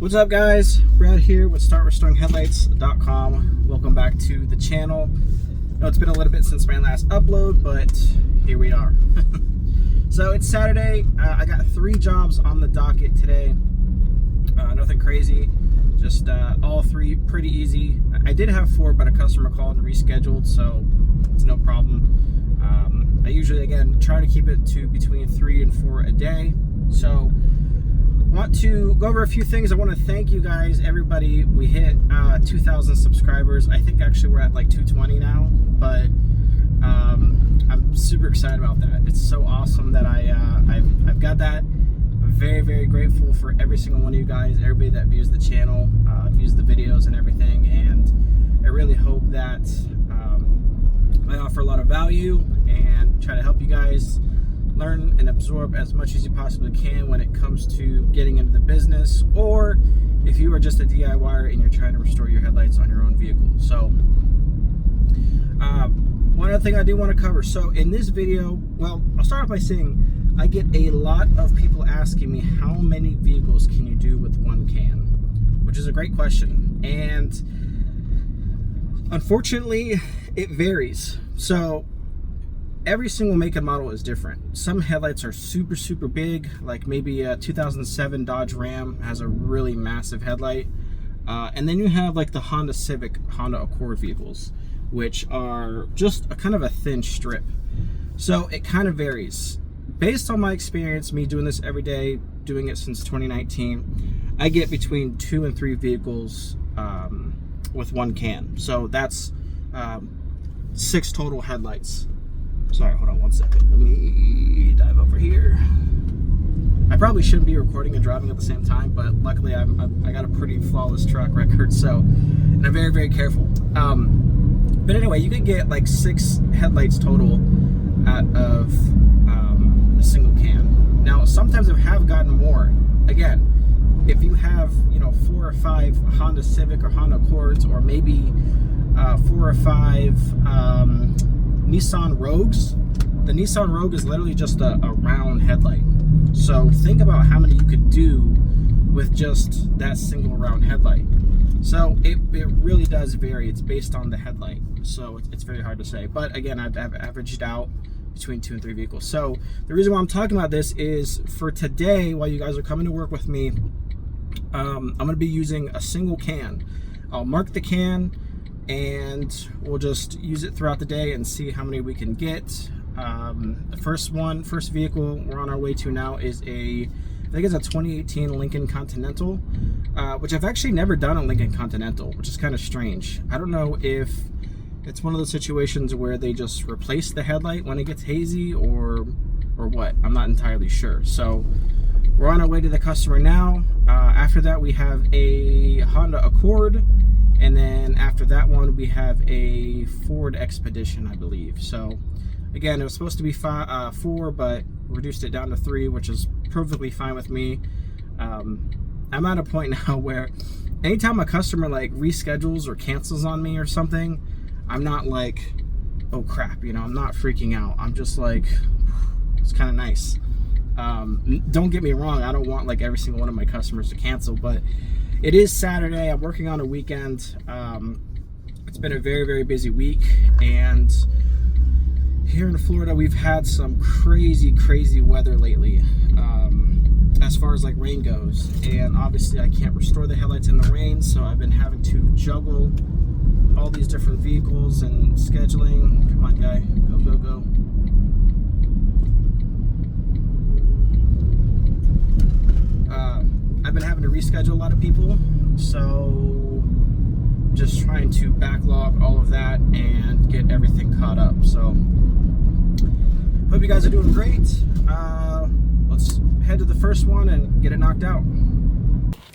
What's up, guys? Brad here with StartRestoringHeadlights.com. Welcome back to the channel. I know it's been a little bit since my last upload, but here we are. So it's Saturday. I got 3 jobs on the docket today. Nothing crazy, just all 3 pretty easy. I did have 4, but a customer called and rescheduled, so it's no problem. I usually, again, try to keep it to between 3 and 4 a day. So want to go over a few things. I want to thank you guys, everybody. We hit 2,000 subscribers. I think actually we're at like 220 now, but I'm super excited about that. It's so awesome that I've got that. I'm very, very grateful for every single one of you guys, everybody that views the channel, views the videos and everything, and I really hope that I offer a lot of value and try to help you guys learn and absorb as much as you possibly can when it comes to getting into the business, or if you are just a DIYer and you're trying to restore your headlights on your own vehicle. So one other thing I do want to cover. So in this video, well, I'll start off by saying I get a lot of people asking me how many vehicles can you do with one can, which is a great question, and unfortunately it varies. So every single make and model is different. Some headlights are super big, like maybe a 2007 Dodge Ram has a really massive headlight, and then you have like the Honda Civic, Honda Accord vehicles, which are just a kind of a thin strip. So it kind of varies. Based on my experience, me doing this every day, doing it since 2019, I get between 2 and 3 vehicles with one can. So that's 6 total headlights. Sorry, hold on one second. Let me dive over here. I probably shouldn't be recording and driving at the same time, but luckily I got a pretty flawless track record, so, and I'm very, very careful. But anyway, you could get like 6 headlights total out of a single can. Now, sometimes I have gotten more. Again, if you have, 4 or 5 Honda Civic or Honda Accords, or maybe 4 or 5 Nissan Rogues. The Nissan Rogue is literally just a round headlight. So think about how many you could do with just that single round headlight. So it really does vary. It's based on the headlight. So it's very hard to say. But again, I've averaged out between 2 and 3 vehicles. So the reason why I'm talking about this is for today, while you guys are coming to work with me, I'm going to be using a single can. I'll mark the can, and we'll just use it throughout the day and see how many we can get. The first vehicle we're on our way to now is I think it's a 2018 Lincoln Continental, which I've actually never done a Lincoln Continental, which is kind of strange. I don't know if it's one of those situations where they just replace the headlight when it gets hazy, or what. I'm not entirely sure. So we're on our way to the customer now. After that, we have a Honda Accord. And then after that one, we have a Ford Expedition, I believe. So again, it was supposed to be 4, but reduced it down to 3, which is perfectly fine with me. I'm at a point now where anytime a customer like reschedules or cancels on me or something, I'm not like, oh crap, I'm not freaking out. I'm just like, it's kind of nice. Don't get me wrong, I don't want like every single one of my customers to cancel, but it is Saturday. I'm working on a weekend. It's been a very, very busy week, and here in Florida, we've had some crazy weather lately, as far as like rain goes. And obviously, I can't restore the headlights in the rain, so I've been having to juggle all these different vehicles and scheduling. Come on, guy, go. I've been having to reschedule a lot of people, so just trying to backlog all of that and get everything caught up. So hope you guys are doing great. Let's head to the first one and get it knocked out.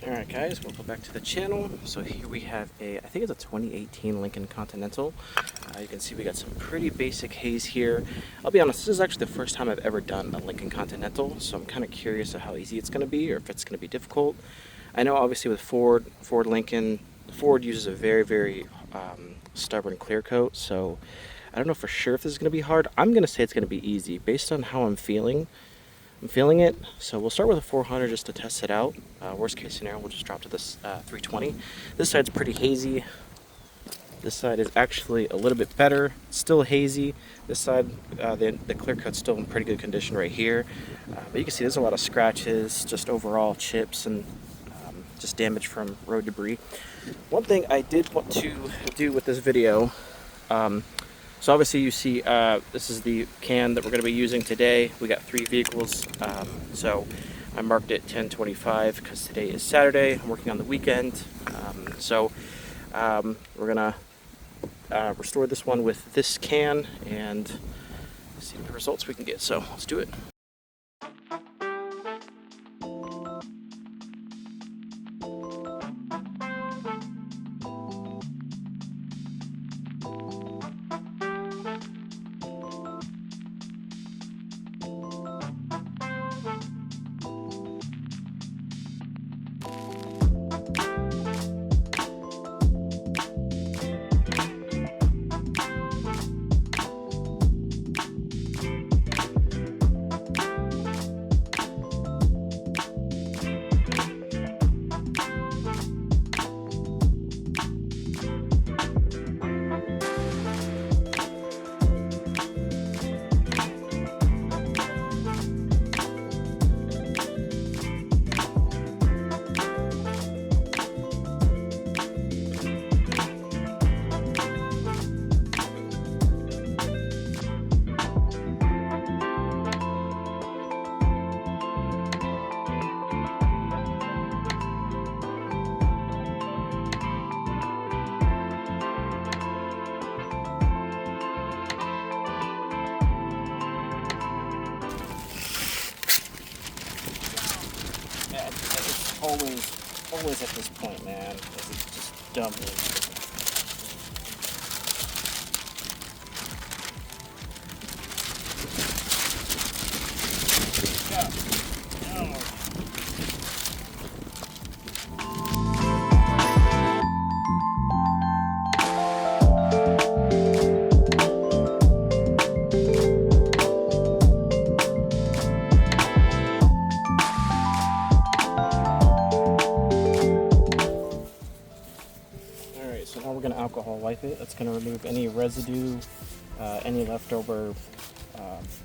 Alright guys, welcome back to the channel. So here we have I think it's a 2018 Lincoln Continental. You can see we got some pretty basic haze here. I'll be honest, this is actually the first time I've ever done a Lincoln Continental, so I'm kind of curious of how easy it's going to be, or if it's going to be difficult. I know obviously with Ford Lincoln, Ford uses a very stubborn clear coat, so I don't know for sure if this is going to be hard. I'm going to say it's going to be easy based on how I'm feeling. I'm feeling it. So we'll start with a 400 just to test it out. Worst case scenario, we'll just drop to this 320. This side's pretty hazy. This side is actually a little bit better. Still hazy. This side, the clear coat's still in pretty good condition right here. But you can see there's a lot of scratches, just overall chips and just damage from road debris. One thing I did want to do with this video, so obviously you see this is the can that we're going to be using today. We got 3 vehicles, so I marked it 10/25 because today is Saturday. I'm working on the weekend, so we're going to restore this one with this can and see what results we can get. So let's do it. Always at this point, man. It's just dumb. Alcohol wipe it. That's going to remove any residue, any leftover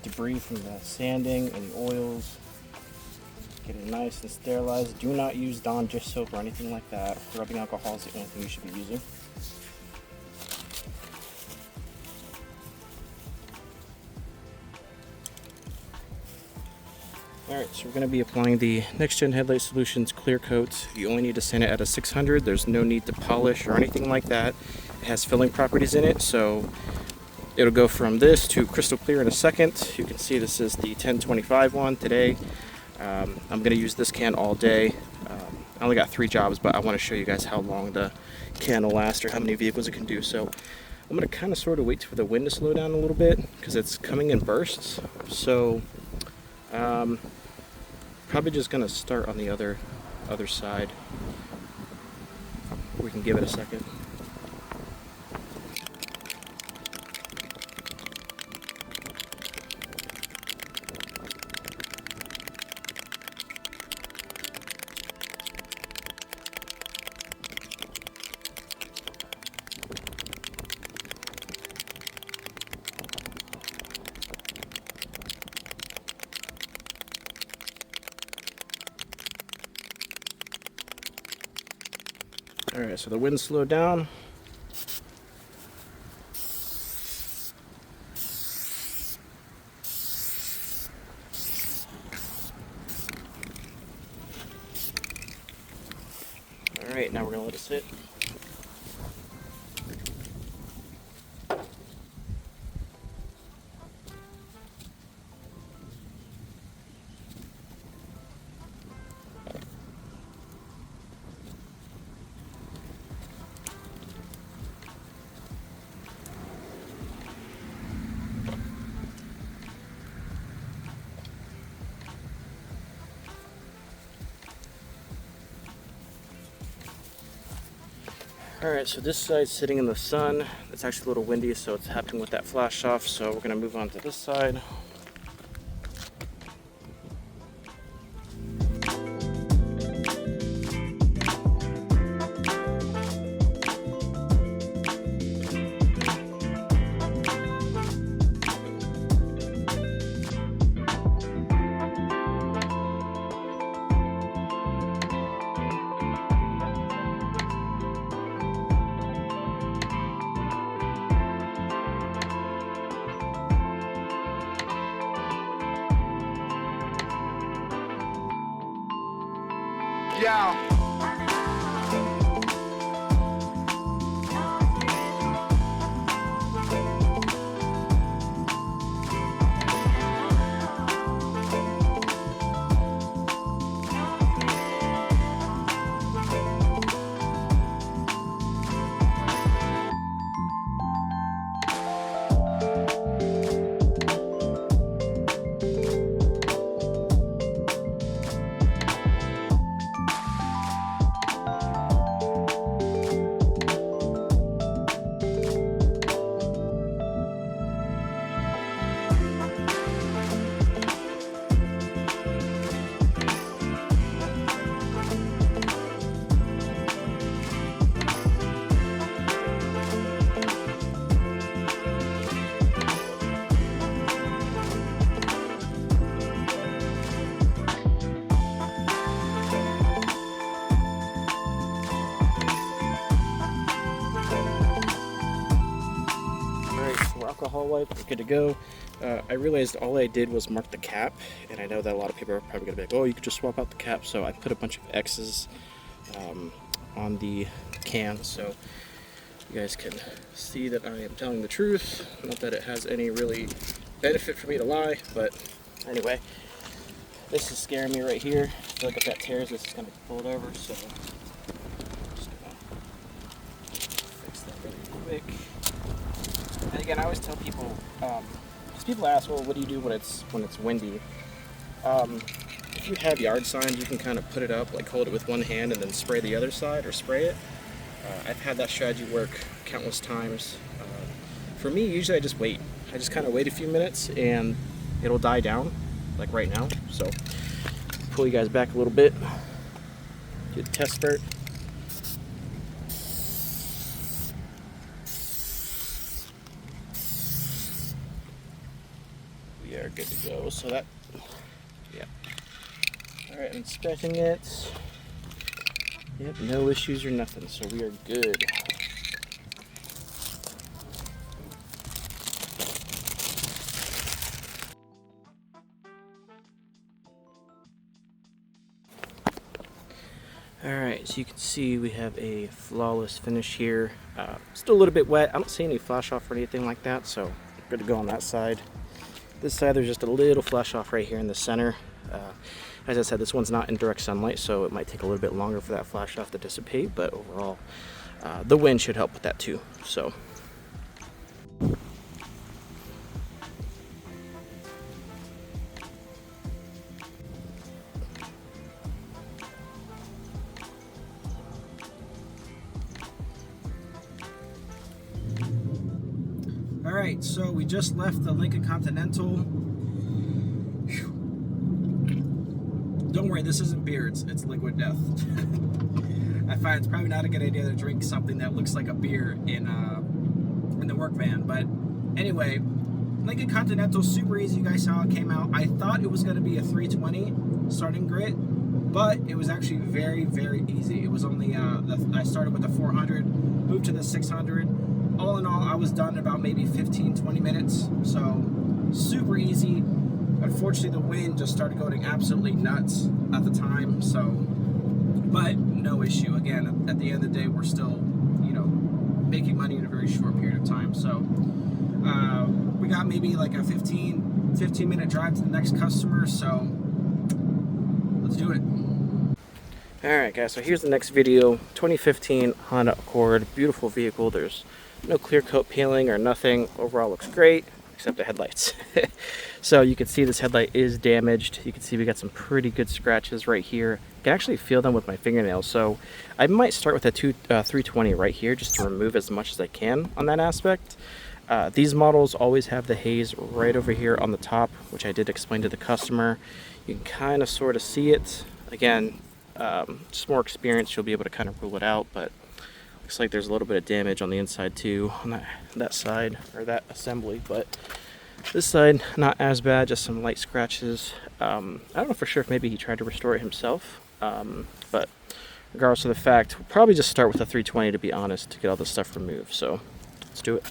debris from the sanding, any oils. Get it nice and sterilized. Do not use Dawn dish soap or anything like that. Rubbing alcohol is the only thing you should be using. Alright, so we're going to be applying the NextGen Headlight Solutions Clearcoat. You only need to sand it at a 600. There's no need to polish or anything like that. It has filling properties in it, so it'll go from this to crystal clear in a second. You can see this is the 10/25 one today. I'm going to use this can all day. I only got 3 jobs, but I want to show you guys how long the can will last or how many vehicles it can do. So I'm going to kind of sort of wait for the wind to slow down a little bit because it's coming in bursts. So probably just going to start on the other side. We can give it a second. Alright, so the wind slowed down. Alright, now we're going to let it sit. Alright, so this side's sitting in the sun. It's actually a little windy, so it's happening with that flash off. So we're going to move on to this side. Yeah. Alcohol wipe, we're good to go. I realized all I did was mark the cap, and I know that a lot of people are probably gonna be like, oh, you could just swap out the cap. So I put a bunch of X's on the can so you guys can see that I am telling the truth. Not that it has any really benefit for me to lie, but anyway, this is scaring me right here. I feel like if that tears, this is gonna be pulled over, so I'm just gonna fix that really quick. And again, I always tell people, because people ask, well, what do you do when it's windy? If you have yard signs, you can kind of put it up, like hold it with one hand and then spray the other side or spray it. I've had that strategy work countless times. For me, usually I just wait. I just kind of wait a few minutes and it'll die down, like right now. So pull you guys back a little bit, do the test spurt. We are good to go. So that, yeah. All right, inspecting it. Yep, no issues or nothing, so we are good. Alright, so you can see we have a flawless finish here. Still a little bit wet. I don't see any flash off or anything like that, so good to go on that side. This side, there's just a little flash off right here in the center. As I said, this one's not in direct sunlight, so it might take a little bit longer for that flash off to dissipate, but overall, the wind should help with that too. So. Alright, so we just left the Lincoln Continental. Whew. Don't worry, this isn't beer, it's liquid death. I find it's probably not a good idea to drink something that looks like a beer in the work van. But anyway, Lincoln Continental, super easy. You guys saw how it came out. I thought it was going to be a 320 starting grit, but it was actually very, very easy. It was only, I started with the 400, moved to the 600. All in all, I was done in about maybe 15-20 minutes. So super easy. Unfortunately, the wind just started going absolutely nuts at the time. So, but no issue. Again, at the end of the day, we're still, you know, making money in a very short period of time. So we got maybe like a 15-minute drive to the next customer. So let's do it. All right, guys. So here's the next video. 2015 Honda Accord, beautiful vehicle. There's no clear coat peeling or nothing. Overall looks great, except the headlights. So you can see this headlight is damaged. You can see we got some pretty good scratches right here. I can actually feel them with my fingernails. So I might start with a 320 right here just to remove as much as I can on that aspect. These models always have the haze right over here on the top, which I did explain to the customer. You can kind of sort of see it. Again, just more experience, you'll be able to kind of rule it out, but looks like there's a little bit of damage on the inside too, on that side, or that assembly, but this side, not as bad, just some light scratches. I don't know for sure if maybe he tried to restore it himself, but regardless of the fact, we'll probably just start with a 320 to be honest, to get all this stuff removed, so let's do it.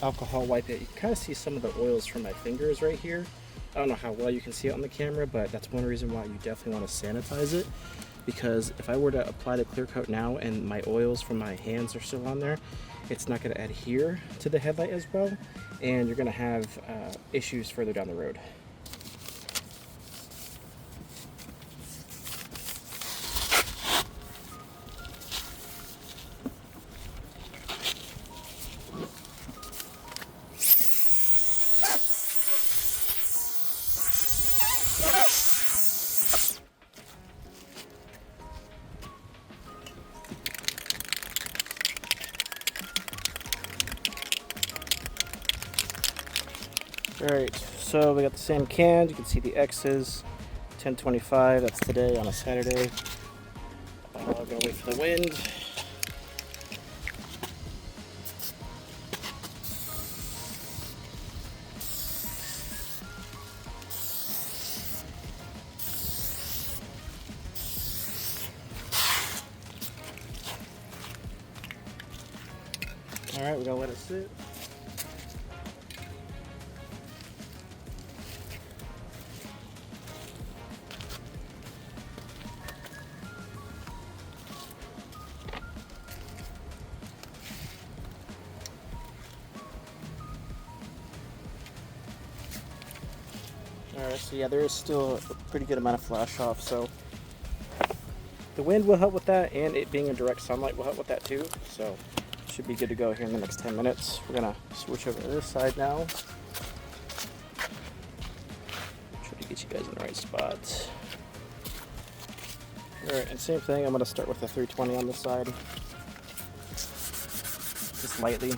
alcohol wipe it. You can kind of see some of the oils from my fingers right here. I don't know how well you can see it on the camera, but that's one reason why you definitely want to sanitize it, because if I were to apply the clear coat now and my oils from my hands are still on there, it's not going to adhere to the headlight as well, and you're going to have issues further down the road. Alright, so we got the same can. You can see the X's, 1025, that's today on a Saturday. I'm gonna wait for the wind. Alright, we're gonna let it sit. Alright, so yeah, there is still a pretty good amount of flash off, so the wind will help with that, and it being in direct sunlight will help with that too, so should be good to go here in the next 10 minutes. We're gonna switch over to this side now. Try to get you guys in the right spot. Alright, and same thing, I'm gonna start with the 320 on this side. Just lightly.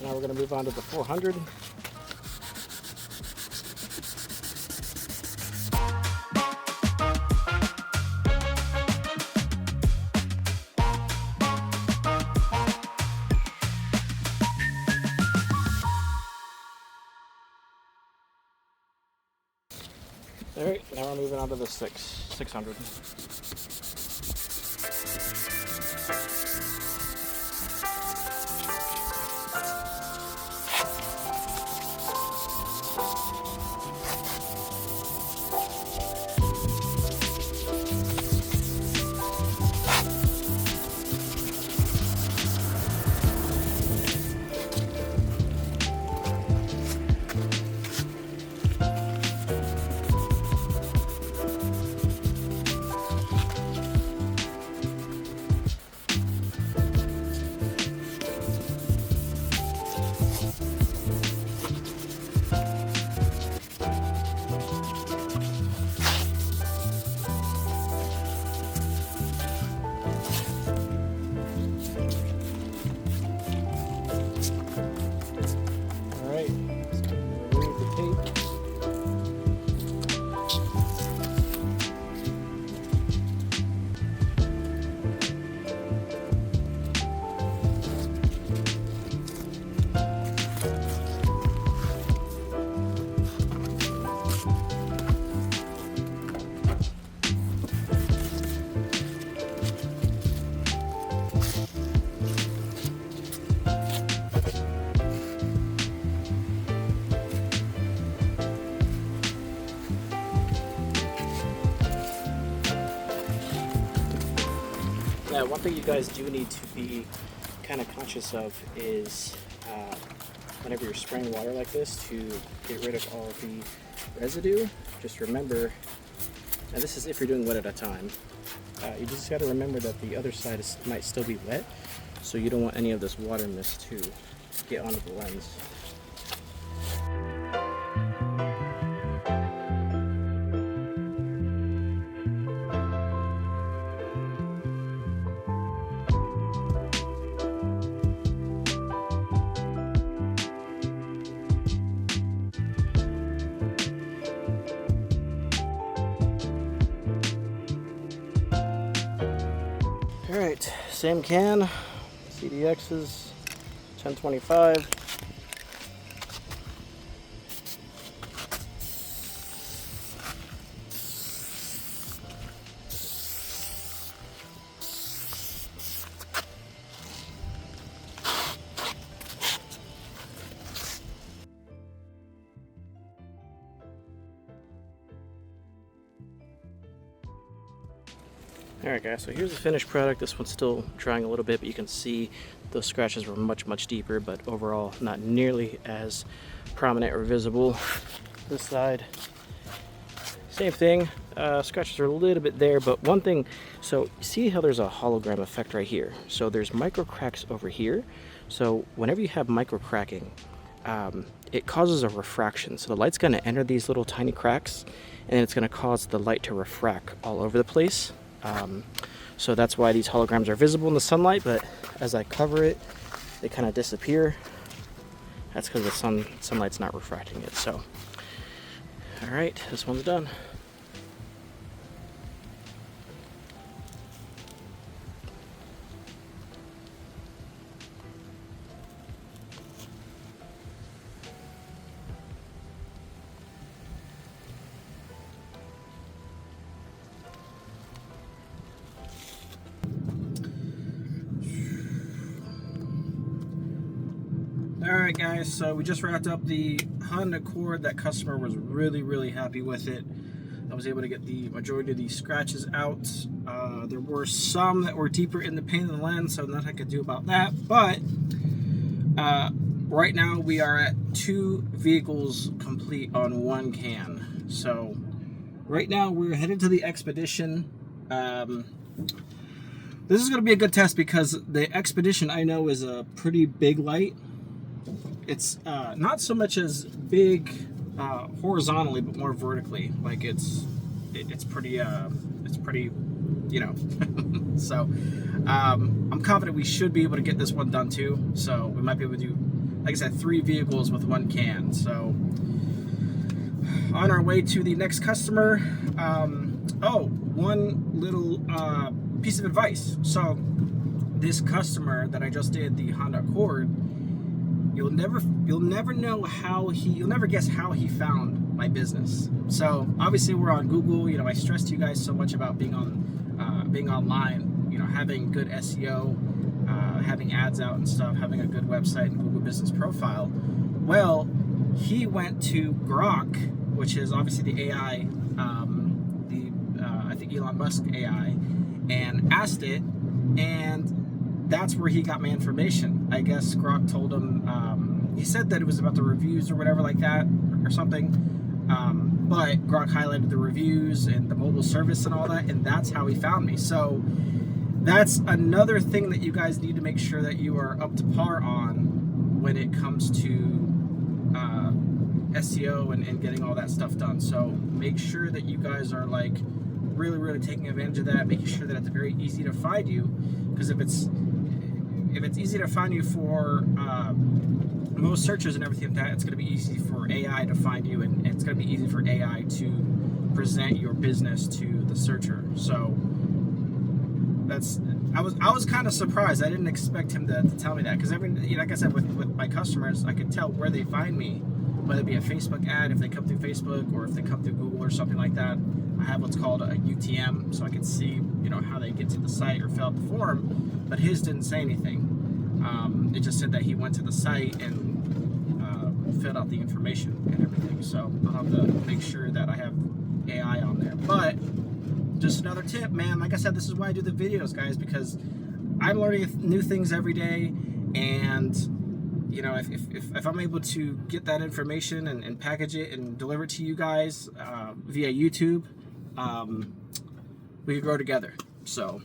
So now we're going to move on to the 400. Alright, now we're moving on to the 600. Now, one thing you guys do need to be kind of conscious of is whenever you're spraying water like this, to get rid of all the residue, just remember, and this is if you're doing one at a time, you just got to remember that the other side might still be wet, so you don't want any of this water mist to get onto the lens. All right, same can, CDXs, 1025. Alright guys, so here's the finished product. This one's still drying a little bit, but you can see those scratches were much deeper, but overall not nearly as prominent or visible. This side, same thing. Scratches are a little bit there, but one thing, so you see how there's a hologram effect right here? So there's micro cracks over here. So whenever you have micro cracking, it causes a refraction. So the light's going to enter these little tiny cracks, and it's going to cause the light to refract all over the place. So that's why these holograms are visible in the sunlight, but as I cover it, they kind of disappear. That's because the sunlight's not refracting it. So, all right, this one's done. Alright guys, so we just wrapped up the Honda Accord. That customer was really happy with it. I was able to get the majority of these scratches out. There were some that were deeper in the paint of the lens, so nothing I could do about that. But right now we are at 2 vehicles complete on 1 can. So right now we're headed to the Expedition. This is going to be a good test because the Expedition I know is a pretty big light. It's not so much as big horizontally, but more vertically. Like it's pretty, you know. So I'm confident we should be able to get this one done too. So we might be able to do, like I said, 3 vehicles with 1 can. So on our way to the next customer. Oh, one little piece of advice. So this customer that I just did the Honda Accord, you'll never know you'll never guess how he found my business. So obviously we're on Google. You know, I stress to you guys so much about being online, you know, having good SEO, having ads out and stuff, having a good website and Google business profile. Well, he went to Grok, which is obviously the AI, I think Elon Musk AI, and asked it, and that's where he got my information. I guess Grok told him, he said that it was about the reviews or whatever like that, or something, but Grok highlighted the reviews and the mobile service and all that, and that's how he found me. So that's another thing that you guys need to make sure that you are up to par on when it comes to SEO and getting all that stuff done. So make sure that you guys are like really taking advantage of that, making sure that it's very easy to find you, because if it's easy to find you for most searches and everything like that, it's going to be easy for AI to find you, and it's going to be easy for AI to present your business to the searcher. So that's, I was kind of surprised. I didn't expect him to tell me that, because like I said, with my customers, I could tell where they find me, whether it be a Facebook ad if they come through Facebook, or if they come through Google or something like that. I have what's called a UTM, so I can see, you know, how they get to the site or fill out the form. But his didn't say anything. It just said that he went to the site and filled out the information and everything. So I'll have to make sure that I have AI on there. But just another tip, man. Like I said, this is why I do the videos, guys, because I'm learning new things every day, and you know, if I'm able to get that information and package it and deliver it to you guys via YouTube, we can grow together. So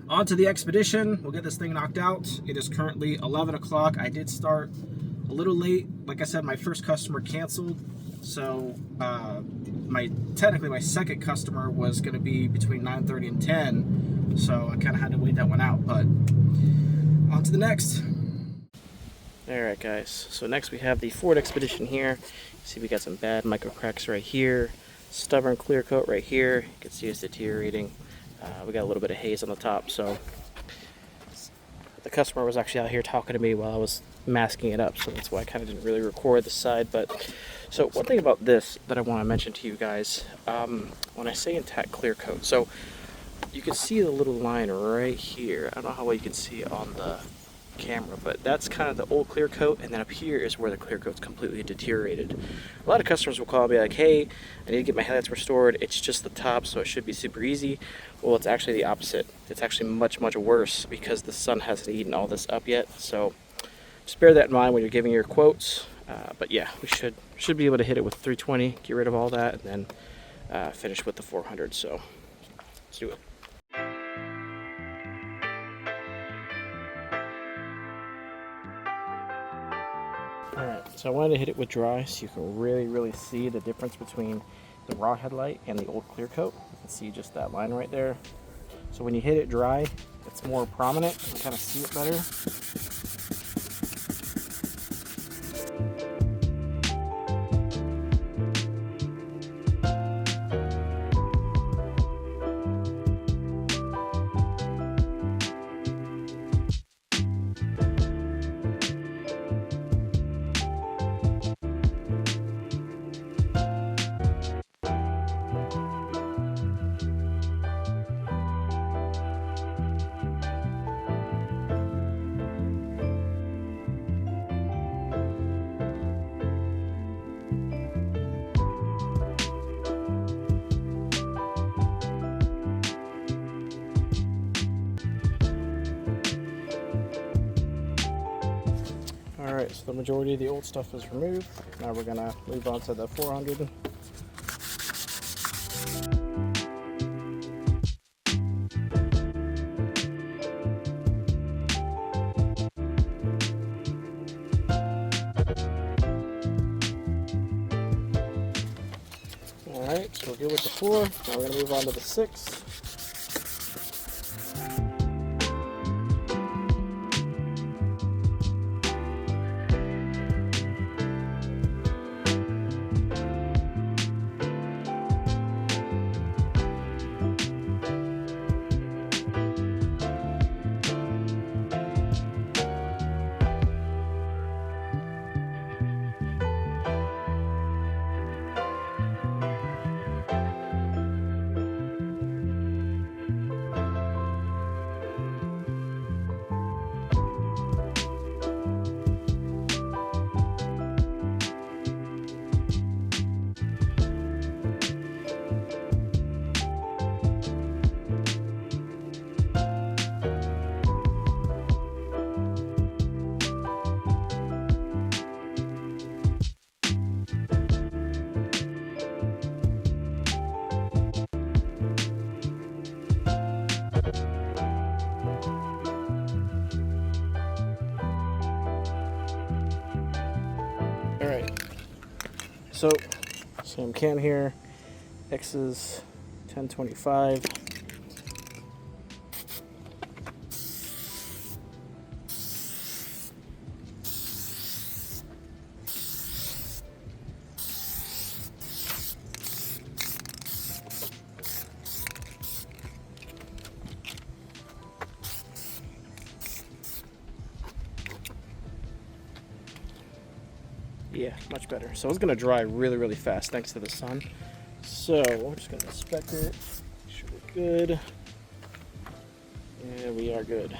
on to the Expedition. We'll get this thing knocked out. It is currently 11 o'clock. I did start a little late. Like I said, my first customer canceled. So technically my second customer was going to be between 9:30 and 10. So I kind of had to wait that one out. But on to the next. Alright guys, so next we have the Ford Expedition here. See, we got some bad micro cracks right here, stubborn clear coat right here. You can see it's deteriorating. We got a little bit of haze on the top, so the customer was actually out here talking to me while I was masking it up, so that's why I kind of didn't really record the side. But so one thing about this that I want to mention to you guys, when I say intact clear coat, so you can see the little line right here. I don't know how well you can see it on the camera, but that's kind of the old clear coat, and then up here is where the clear coat's completely deteriorated. A lot of customers will call and be like, hey, I need to get my headlights restored, it's just the top, so it should be super easy. Well, it's actually the opposite. It's actually much worse because the sun hasn't eaten all this up yet. So just bear that in mind when you're giving your quotes. But yeah, we should be able to hit it with 320, get rid of all that, and then finish with the 400. So let's do it. Alright, so I wanted to hit it with dry so you can really see the difference between the raw headlight and the old clear coat. You can see just that line right there. So when you hit it dry, it's more prominent. You can kind of see it better. Alright, so the majority of the old stuff is removed. Now we're gonna move on to the 400. Alright, so we're good with the 4. Now we're gonna move on to the 6. Alright, so same can here, X is 1025. Yeah, much better. So it's gonna dry really fast thanks to the sun. So we're just gonna inspect it, make sure we're good. Yeah, we are good.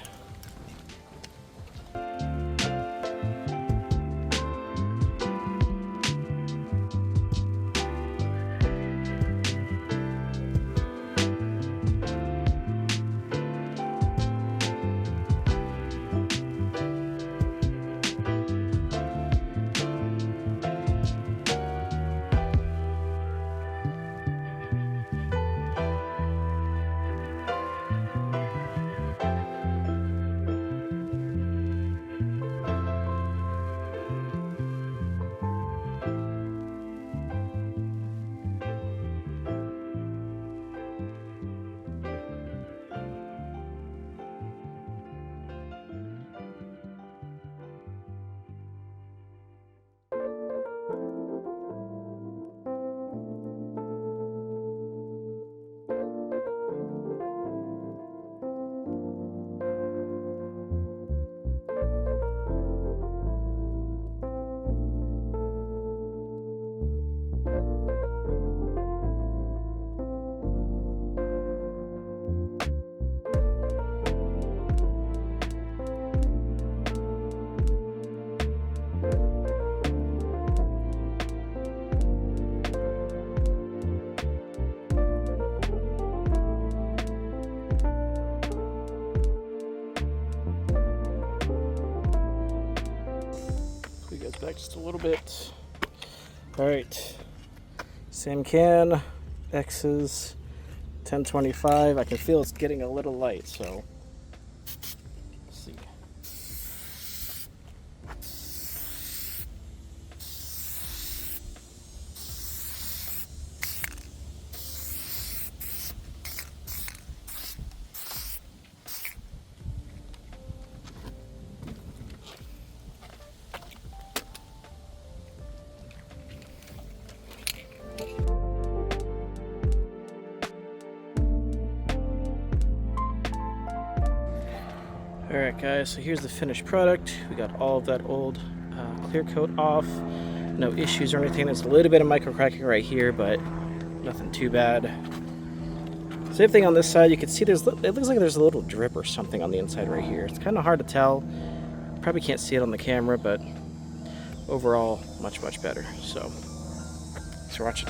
just a little bit. All right, same can, X's 1025. I can feel it's getting a little light, so let's see. Alright guys, so here's the finished product. We got all of that old clear coat off. No issues or anything. There's a little bit of micro cracking right here, but nothing too bad. Same thing on this side. You can see it looks like there's a little drip or something on the inside right here. It's kind of hard to tell. Probably can't see it on the camera, but overall, much better. So, thanks for watching.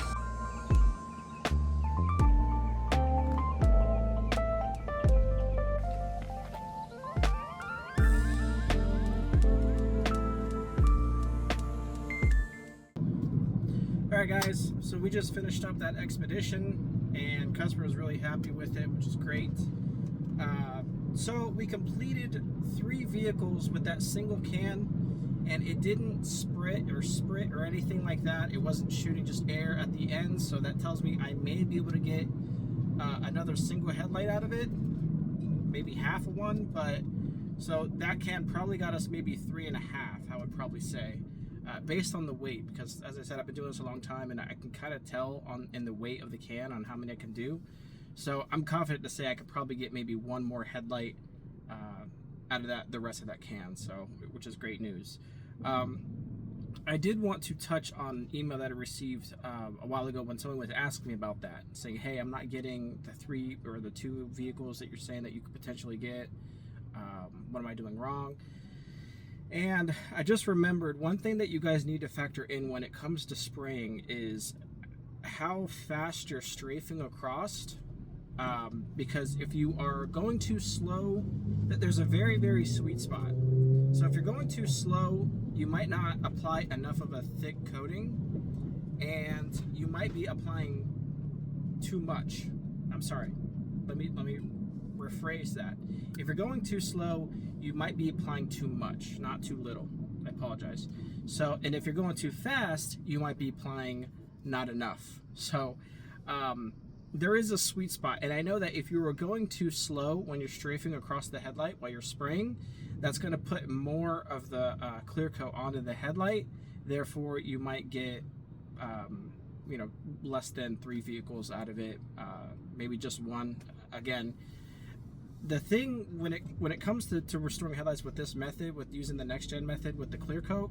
Alright guys, so we just finished up that expedition and customer was really happy with it, which is great. So we completed 3 vehicles with that single can, and it didn't sprit or anything like that. It wasn't shooting just air at the end, so that tells me I may be able to get another single headlight out of it, maybe half of one, but so that can probably got us maybe 3.5, I would probably say. Based on the weight, because as I said, I've been doing this a long time and I can kind of tell in the weight of the can on how many I can do. So I'm confident to say I could probably get maybe one more headlight out of the rest of that can, so which is great news. I did want to touch on an email that I received a while ago when someone was asking me about that, saying, hey, I'm not getting the 3 or the 2 vehicles that you're saying that you could potentially get. What am I doing wrong? And I just remembered one thing that you guys need to factor in when it comes to spraying is how fast you're strafing across. Because if you are going too slow, there's a very sweet spot. So if you're going too slow, you might not apply enough of a thick coating, and you might be applying too much. I'm sorry. Let me rephrase that. If you're going too slow, you might be applying too much, not too little. I apologize. So, and if you're going too fast, you might be applying not enough. So, there is a sweet spot. And I know that if you were going too slow when you're strafing across the headlight while you're spraying, that's going to put more of the clear coat onto the headlight. Therefore, you might get, you know, less than 3 vehicles out of it. Maybe just 1. Again, the thing when it comes to restoring headlights with this method, with using the NextGen method with the clear coat,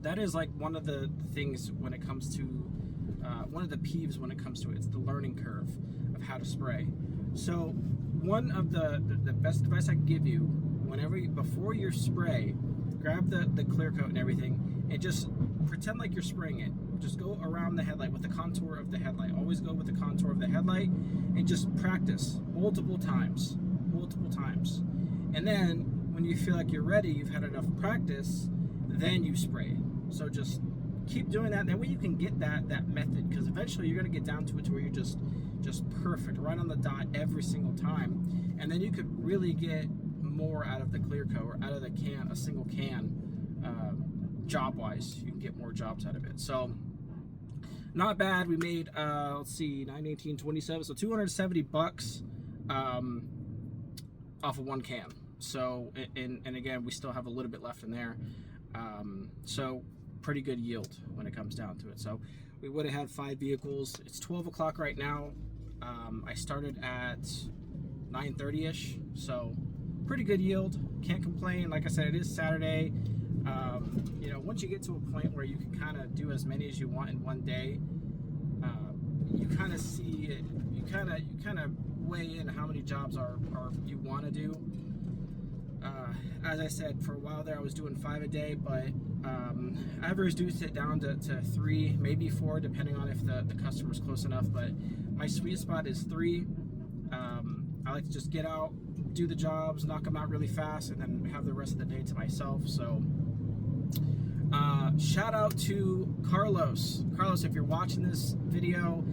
that is like one of the things when it comes to one of the peeves when it comes to it. It's the learning curve of how to spray. So one of the best advice I can give you, before you spray, grab the clear coat and everything and just pretend like you're spraying it. Just go around the headlight with the contour of the headlight. Always go with the contour of the headlight and just practice multiple times. And then when you feel like you're ready, you've had enough practice, then you spray. So just keep doing that. That way you can get that method, because eventually you're going to get down to it to where you're just perfect, right on the dot every single time. And then you could really get more out of the clear coat or out of the can, a single can, job wise. You can get more jobs out of it. So not bad. We made let's see, 9, 18, 27, so $270 off of 1 can. So and again, we still have a little bit left in there. So pretty good yield when it comes down to it. So we would have had 5 vehicles. It's 12 o'clock right now. I started at 9:30ish, so pretty good yield. Can't complain. Like I said, it is Saturday. You know, once you get to a point where you can kind of do as many as you want in one day, you kind of see it. You kind of weigh in how many jobs are you want to do. As I said, for a while there I was doing 5 a day, but I've reduced it down to 3, maybe 4, depending on if the customer's close enough. But my sweet spot is 3. I like to just get out, do the jobs, knock them out really fast, and then have the rest of the day to myself. So Shout out to Carlos. Carlos, if you're watching this video,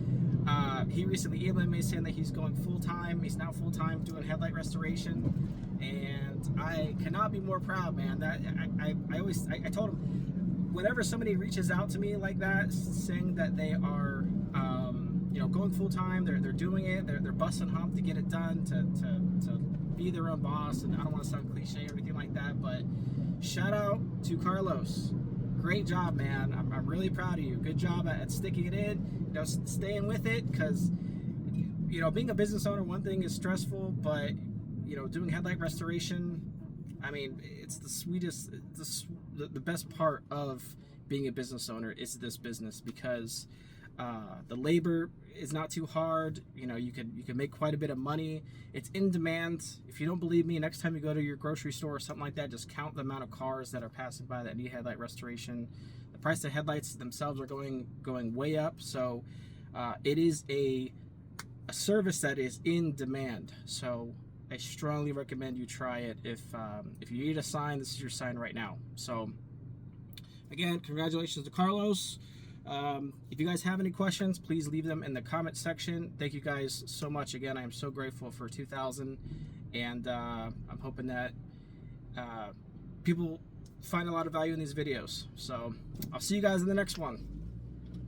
he recently emailed me saying that he's going full-time. He's now full-time doing headlight restoration, and I cannot be more proud, man. That I told him, whenever somebody reaches out to me like that, saying that they are you know, going full-time, they're doing it, they're busting hump to get it done, to be their own boss. And I don't want to sound cliche or anything like that, but shout out to Carlos. Great job, man. I'm really proud of you. Good job at sticking it in, you know, staying with it, because, you know, being a business owner, one thing is stressful, but, you know, doing headlight restoration, I mean, it's the sweetest, the best part of being a business owner is this business, because the labor is not too hard. You know, you can make quite a bit of money. It's in demand. If you don't believe me, next time you go to your grocery store or something like that, just count the amount of cars that are passing by that need headlight restoration. The price of headlights themselves are going way up. So it is a service that is in demand. So I strongly recommend you try it. If you need a sign, this is your sign right now. So again, congratulations to Carlos. If you guys have any questions, please leave them in the comment section. Thank you guys so much. Again, I am so grateful for 2,000, and I'm hoping that people find a lot of value in these videos. So I'll see you guys in the next one.